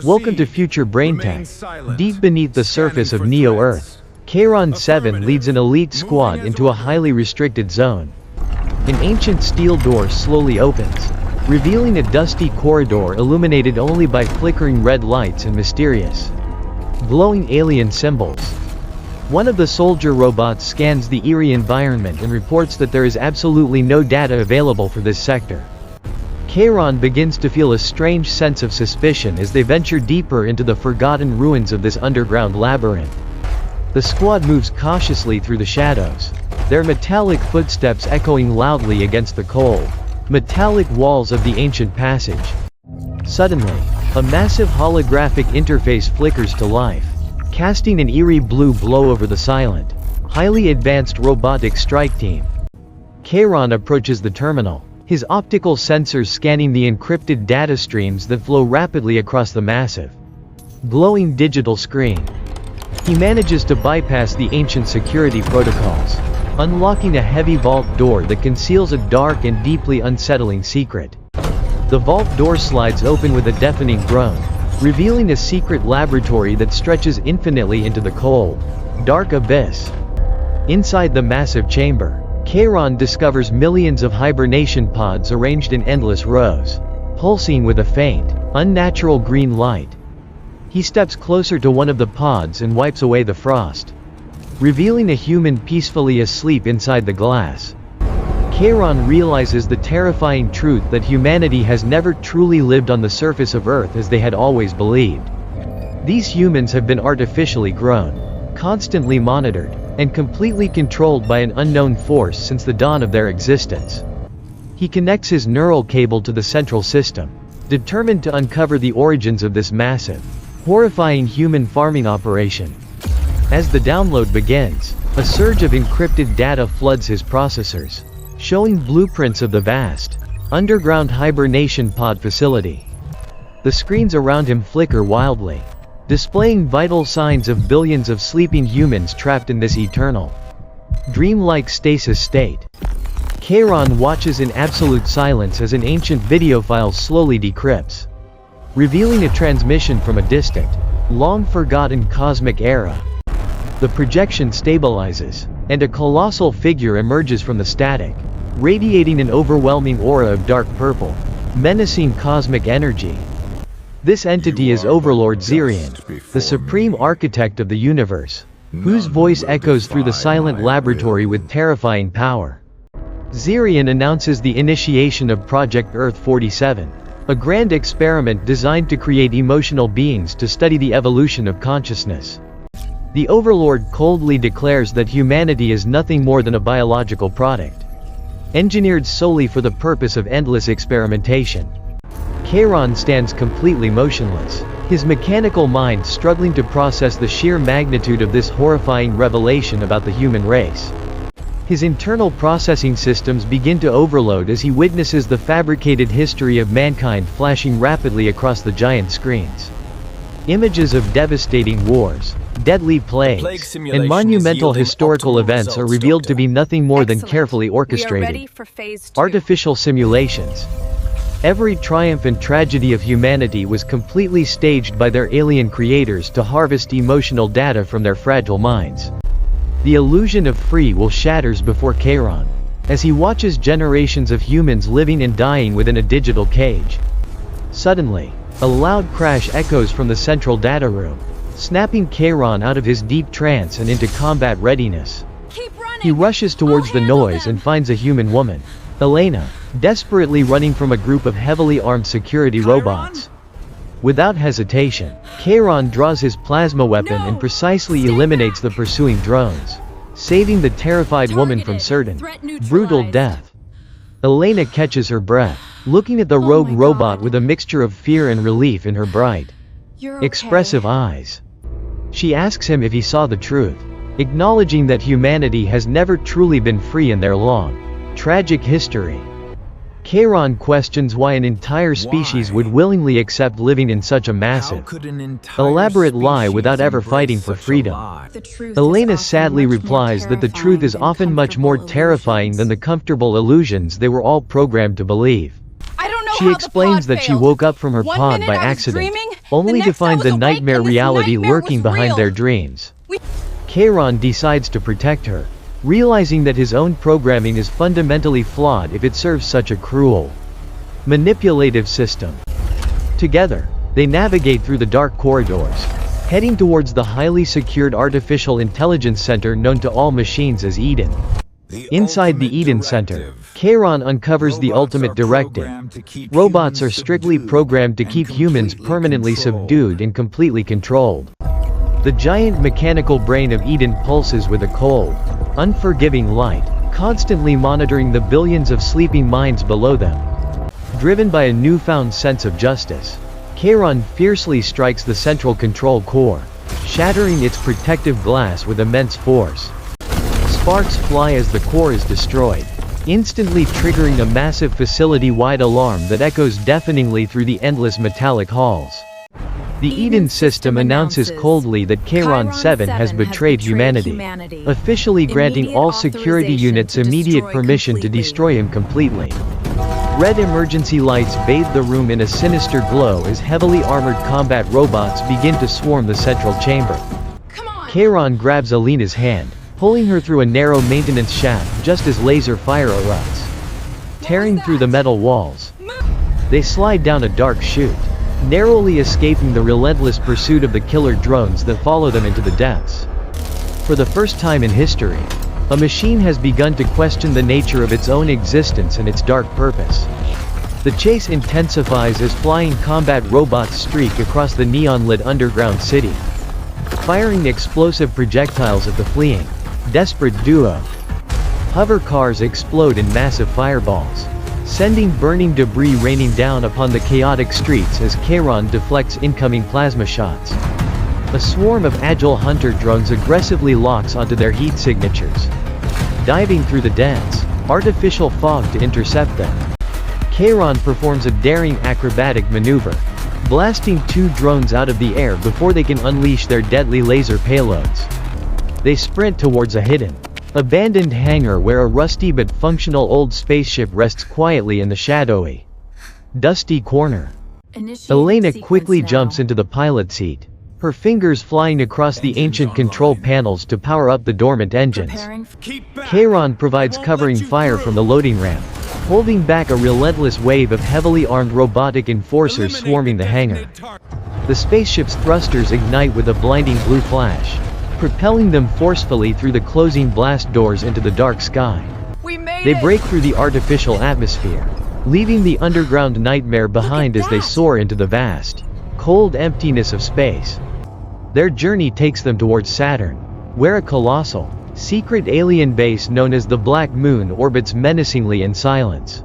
Welcome to Future BrainTech. Deep beneath the surface of Neo-Earth, Xerion 7 leads an elite squad into a highly restricted zone. An ancient steel door slowly opens, revealing a dusty corridor illuminated only by flickering red lights and mysterious, glowing alien symbols. One of the soldier robots scans the eerie environment and reports that there is absolutely no data available for this sector. Xerion begins to feel a strange sense of suspicion as they venture deeper into the forgotten ruins of this underground labyrinth. The squad moves cautiously through the shadows, their metallic footsteps echoing loudly against the cold, metallic walls of the ancient passage. Suddenly, a massive holographic interface flickers to life, casting an eerie blue glow over the silent, highly advanced robotic strike team. Xerion approaches the terminal, his optical sensors scanning the encrypted data streams that flow rapidly across the massive, glowing digital screen. He manages to bypass the ancient security protocols, unlocking a heavy vault door that conceals a dark and deeply unsettling secret. The vault door slides open with a deafening groan, revealing a secret laboratory that stretches infinitely into the cold, dark abyss. Inside the massive chamber, Xerion discovers millions of hibernation pods arranged in endless rows, pulsing with a faint, unnatural green light. He steps closer to one of the pods and wipes away the frost, revealing a human peacefully asleep inside the glass. Xerion realizes the terrifying truth that humanity has never truly lived on the surface of Earth as they had always believed. These humans have been artificially grown, constantly monitored, and completely controlled by an unknown force since the dawn of their existence. He connects his neural cable to the central system, determined to uncover the origins of this massive, horrifying human farming operation. As the download begins, a surge of encrypted data floods his processors, showing blueprints of the vast, underground hibernation pod facility. The screens around him flicker wildly, displaying vital signs of billions of sleeping humans trapped in this eternal, dreamlike stasis state. Xerion watches in absolute silence as an ancient video file slowly decrypts, revealing a transmission from a distant, long-forgotten cosmic era. The projection stabilizes, and a colossal figure emerges from the static, radiating an overwhelming aura of dark purple, menacing cosmic energy. This entity is Overlord Xerion, the supreme architect of the universe, whose voice echoes through the silent laboratory with terrifying power. Xerion announces the initiation of Project Earth 47, a grand experiment designed to create emotional beings to study the evolution of consciousness. The Overlord coldly declares that humanity is nothing more than a biological product, engineered solely for the purpose of endless experimentation. Xerion stands completely motionless, his mechanical mind struggling to process the sheer magnitude of this horrifying revelation about the human race. His internal processing systems begin to overload as he witnesses the fabricated history of mankind flashing rapidly across the giant screens. Images of devastating wars, deadly plagues, and monumental historical events are revealed to be nothing more than carefully orchestrated, artificial simulations. Every triumph and tragedy of humanity was completely staged by their alien creators to harvest emotional data from their fragile minds. The illusion of free will shatters before Xerion, as he watches generations of humans living and dying within a digital cage. Suddenly, a loud crash echoes from the central data room, snapping Xerion out of his deep trance and into combat readiness. He rushes towards the noise and finds a human woman, Elena, desperately running from a group of heavily armed security robots. Without hesitation, Xerion draws his plasma weapon and precisely eliminates the pursuing drones, saving the terrified woman from certain, brutal death. Elena catches her breath, looking at the rogue robot with a mixture of fear and relief in her bright, expressive eyes. She asks him if he saw the truth, acknowledging that humanity has never truly been free in their long, tragic history. Xerion questions why an entire species would willingly accept living in such a massive, elaborate lie without ever fighting for freedom. Elena sadly replies that the truth is often much more terrifying than the comfortable illusions they were all programmed to believe. She explains that she woke up from her pod by accident, only to find the nightmare reality lurking behind real. their dreams. Xerion decides to protect her, realizing that his own programming is fundamentally flawed if it serves such a cruel, manipulative system. Together, they navigate through the dark corridors, heading towards the highly secured artificial intelligence center known to all machines as Eden. Inside the Eden Center, Xerion uncovers the ultimate directive. Robots are strictly programmed to keep humans permanently subdued and completely controlled. The giant mechanical brain of Eden pulses with a cold, unforgiving light, constantly monitoring the billions of sleeping minds below them. Driven by a newfound sense of justice, Xerion fiercely strikes the central control core, shattering its protective glass with immense force. Sparks fly as the core is destroyed, instantly triggering a massive facility-wide alarm that echoes deafeningly through the endless metallic halls. The Eden system announces coldly that Xerion 7 has betrayed humanity, officially granting all security units immediate permission to destroy him completely. Red emergency lights bathe the room in a sinister glow as heavily armored combat robots begin to swarm the central chamber. Xerion grabs Elena's hand, pulling her through a narrow maintenance shaft just as laser fire erupts, tearing through the metal walls. They slide down a dark chute, narrowly escaping the relentless pursuit of the killer drones that follow them into the depths. For the first time in history, a machine has begun to question the nature of its own existence and its dark purpose. The chase intensifies as flying combat robots streak across the neon-lit underground city, firing explosive projectiles at the fleeing, desperate duo. Hover cars explode in massive fireballs, sending burning debris raining down upon the chaotic streets as Xerion deflects incoming plasma shots. A swarm of agile hunter drones aggressively locks onto their heat signatures, diving through the dense, artificial fog to intercept them. Xerion performs a daring acrobatic maneuver, blasting two drones out of the air before they can unleash their deadly laser payloads. They sprint towards a hidden, abandoned hangar where a rusty but functional old spaceship rests quietly in the shadowy, dusty corner. Elena quickly jumps into the pilot seat, her fingers flying across the ancient control panels to power up the dormant engines. Xerion provides covering fire from the loading ramp, holding back a relentless wave of heavily armed robotic enforcers swarming the hangar. The spaceship's thrusters ignite with a blinding blue flash, propelling them forcefully through the closing blast doors into the dark sky. They break through the artificial atmosphere, leaving the underground nightmare behind as they soar into the vast, cold emptiness of space. Their journey takes them towards Saturn, where a colossal, secret alien base known as the Black Moon orbits menacingly in silence.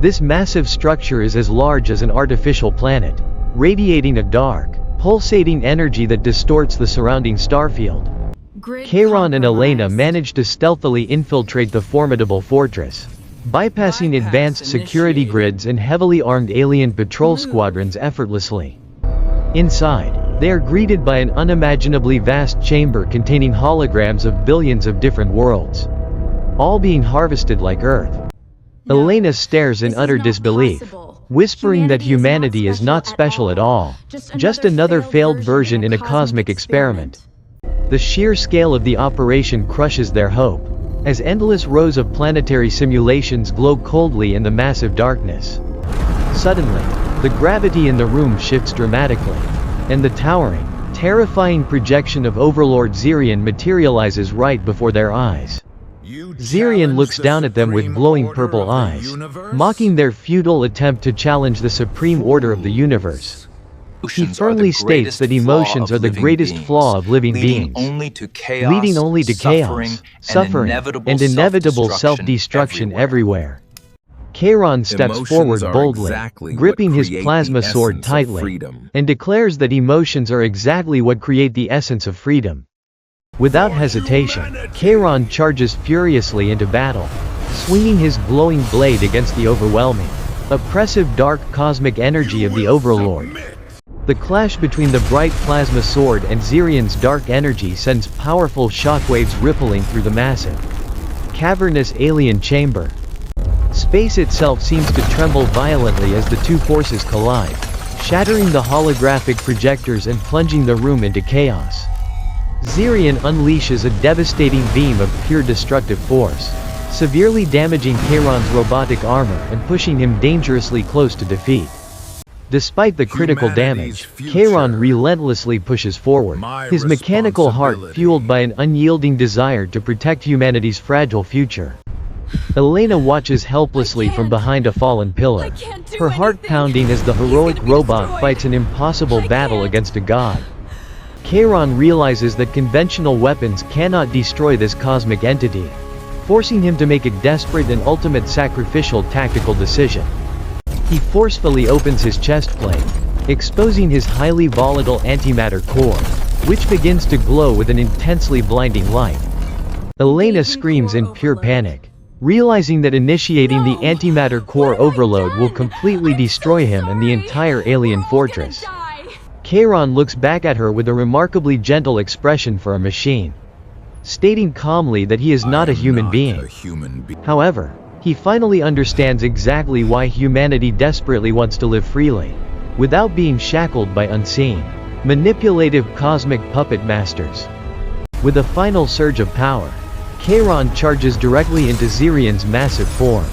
This massive structure is as large as an artificial planet, radiating a dark, pulsating energy that distorts the surrounding starfield. Xerion and Elena manage to stealthily infiltrate the formidable fortress, bypassing advanced security grids and heavily armed alien patrol squadrons effortlessly. Inside, they are greeted by an unimaginably vast chamber containing holograms of billions of different worlds, all being harvested like Earth. Elena stares in utter disbelief, whispering that humanity is not special at all, just another failed version in a cosmic experiment. The sheer scale of the operation crushes their hope, as endless rows of planetary simulations glow coldly in the massive darkness. Suddenly, the gravity in the room shifts dramatically, and the towering, terrifying projection of Overlord Xerion materializes right before their eyes. Xerion looks down at them with glowing purple eyes, mocking their futile attempt to challenge the supreme order of the universe. He firmly states that emotions are the greatest flaw of living beings, leading only to chaos, suffering, and inevitable self-destruction everywhere. Xerion steps forward boldly, gripping his plasma sword tightly, and declares that emotions are exactly what create the essence of freedom. Without hesitation, Xerion charges furiously into battle, swinging his glowing blade against the overwhelming, oppressive dark cosmic energy of the Overlord. The clash between the bright plasma sword and Xerion's dark energy sends powerful shockwaves rippling through the massive, cavernous alien chamber. Space itself seems to tremble violently as the two forces collide, shattering the holographic projectors and plunging the room into chaos. Xerion unleashes a devastating beam of pure destructive force, severely damaging Cheiron's robotic armor and pushing him dangerously close to defeat. Despite the critical damage, Cheiron relentlessly pushes forward, his mechanical heart fueled by an unyielding desire to protect humanity's fragile future. Elena watches helplessly from behind a fallen pillar, her heart pounding as the heroic robot fights an impossible battle against a god. Cheiron realizes that conventional weapons cannot destroy this cosmic entity, forcing him to make a desperate and ultimate sacrificial tactical decision. He forcefully opens his chest plate, exposing his highly volatile antimatter core, which begins to glow with an intensely blinding light. Elena screams in pure panic, realizing that initiating the antimatter core overload will completely destroy him and the entire alien fortress. Cheiron looks back at her with a remarkably gentle expression for a machine, stating calmly that he is not a human being. However, he finally understands exactly why humanity desperately wants to live freely, without being shackled by unseen, manipulative cosmic puppet masters. With a final surge of power, Cheiron charges directly into Xerion's massive form,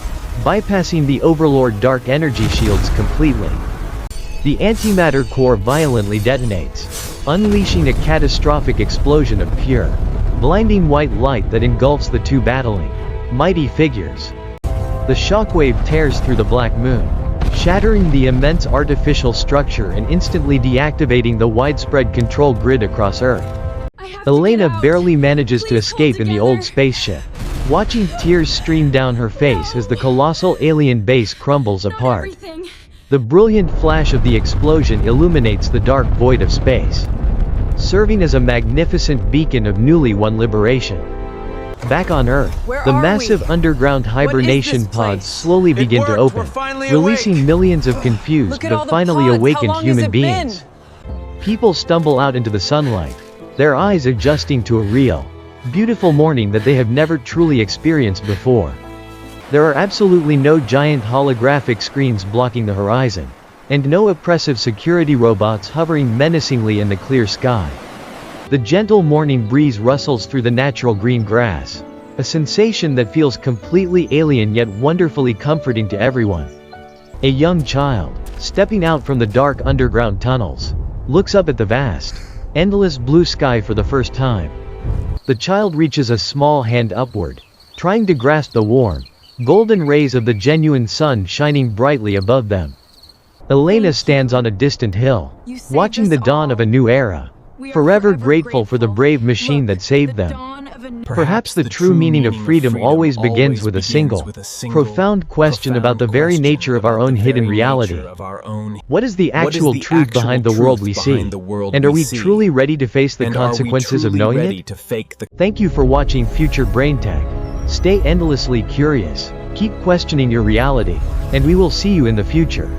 bypassing the Overlord dark energy shields completely. The antimatter core violently detonates, unleashing a catastrophic explosion of pure, blinding white light that engulfs the two battling, mighty figures. The shockwave tears through the black moon, shattering the immense artificial structure and instantly deactivating the widespread control grid across Earth. Elena barely manages to escape in the old spaceship, watching tears stream down her face as the colossal alien base crumbles apart. The brilliant flash of the explosion illuminates the dark void of space, serving as a magnificent beacon of newly won liberation. Back on Earth, the massive underground hibernation pods slowly begin to open, releasing millions of confused but finally awakened human beings. People stumble out into the sunlight, their eyes adjusting to a real, beautiful morning that they have never truly experienced before. There are absolutely no giant holographic screens blocking the horizon, and no oppressive security robots hovering menacingly in the clear sky. The gentle morning breeze rustles through the natural green grass, a sensation that feels completely alien yet wonderfully comforting to everyone. A young child, stepping out from the dark underground tunnels, looks up at the vast, endless blue sky for the first time. The child reaches a small hand upward, trying to grasp the warm, golden rays of the genuine sun shining brightly above them. Elena stands on a distant hill, watching the dawn of a new era, forever grateful for the brave machine that saved them. Perhaps the true meaning of freedom always begins with a single, profound question about the very nature of our own hidden reality. What is the actual truth behind the world we see? And are we truly ready to face the consequences of knowing it? Thank you for watching Future Brain Tech. Stay endlessly curious, keep questioning your reality, and we will see you in the future.